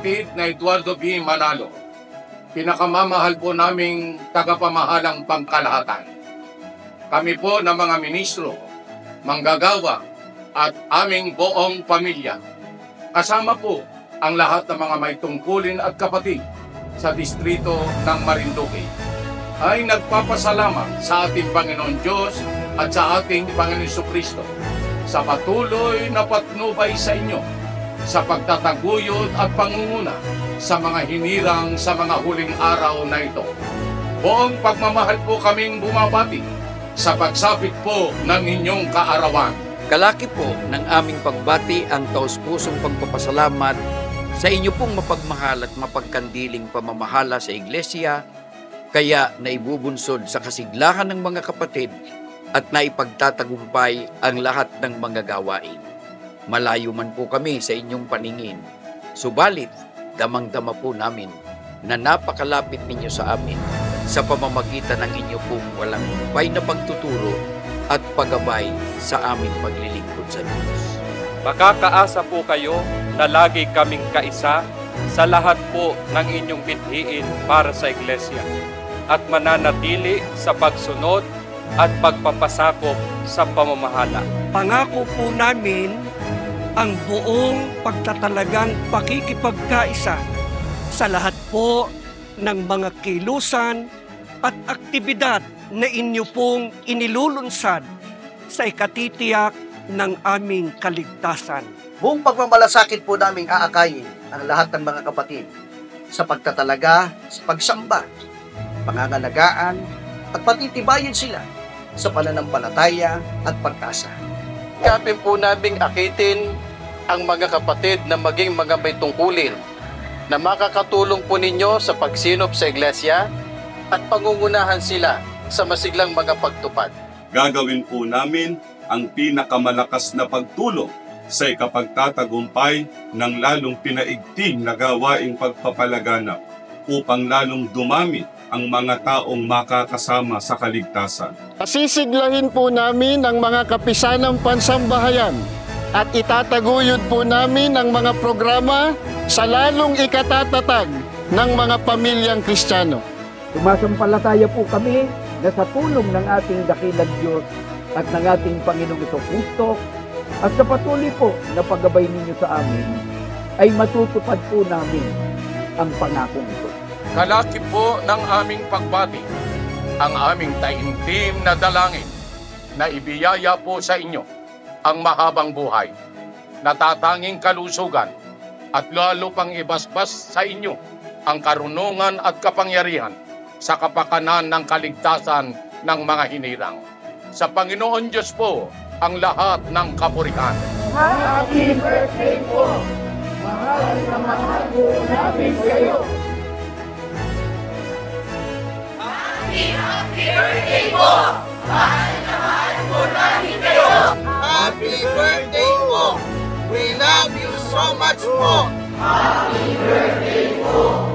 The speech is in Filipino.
kapatid na Eduardo B. Manalo, pinakamamahal po naming tagapamahalang pangkalahatan. Kami po ng mga ministro, manggagawa at aming buong pamilya. Kasama po ang lahat ng mga may tungkulin at kapatid sa distrito ng Marinduque ay nagpapasalamat sa ating Panginoon Diyos at sa ating Panginoon Jesucristo sa patuloy na patnubay sa inyo sa pagtataguyod at pangunguna sa mga hinirang sa mga huling araw na ito. Buong pagmamahal po kaming bumabati sa pagsapit po ng inyong kaarawan. Kalaki po ng aming pagbati ang taus-pusong pagpapasalamat sa inyo pong mapagmahal at mapagkandiling pamamahala sa Iglesia, kaya naibubunsod sa kasiglahan ng mga kapatid at naipagtatagumpay ang lahat ng mga gawain. Malayo man po kami sa inyong paningin, subalit damang-dama po namin na napakalapit ninyo sa amin sa pamamagitan ng inyo pong walang humpay na pagtuturo at paggabay sa aming paglilingkod sa Diyos. Makakaasa po kayo na lagi kaming kaisa sa lahat po ng inyong bithiin para sa Iglesia at mananatili sa pagsunod at pagpapasakop sa pamamahala. Pangako po namin ang buong pagtatalagang pakikipagkaisa sa lahat po ng mga kilusan at aktibidad na inyo pong inilulunsad sa ikatitiyak ng aming kaligtasan. Buong pagmamalasakit po naming aakayin ang lahat ng mga kapatid sa pagtatalaga, sa pagsamba, pangangalagaan at patitibayin sila sa pananampalataya at pag-asa. Kapin po naming akitin ang mga kapatid na maging mga may tungkulin na makakatulong po ninyo sa pagsinop sa Iglesia at pangungunahan sila sa masiglang mga pagtupad. Gagawin po namin ang pinakamalakas na pagtulong sa ikapagtatagumpay ng lalong pinaigting na gawaing pagpapalaganap upang lalong dumami ang mga taong makakasama sa kaligtasan. Sisiglahin po namin ang mga kapisanang pansambahayan at itataguyod po namin ang mga programa sa lalong ikatatatag ng mga pamilyang Kristiyano. Sumasampalataya po kami na sa tulong ng ating dakilang Diyos at ng ating Panginoong Jesucristo at sa patuloy po na paggabay ninyo sa amin, ay matutupad po namin ang pangakong ito. Kalaki po ng aming pagbati ang aming taimtim na dalangin na ibiyaya po sa inyo ang mahabang buhay, natatanging kalusugan at lalo pang ibasbas sa inyo ang karunungan at kapangyarihan sa kapakanan ng kaligtasan ng mga hinirang. Sa Panginoon Diyos po ang lahat ng kapurihan. Happy birthday po! Mahal na mahal po namin kayo! Happy birthday po! Mahal na mahal po namin kayo! Happy birthday po! We love you so much po! Happy birthday po!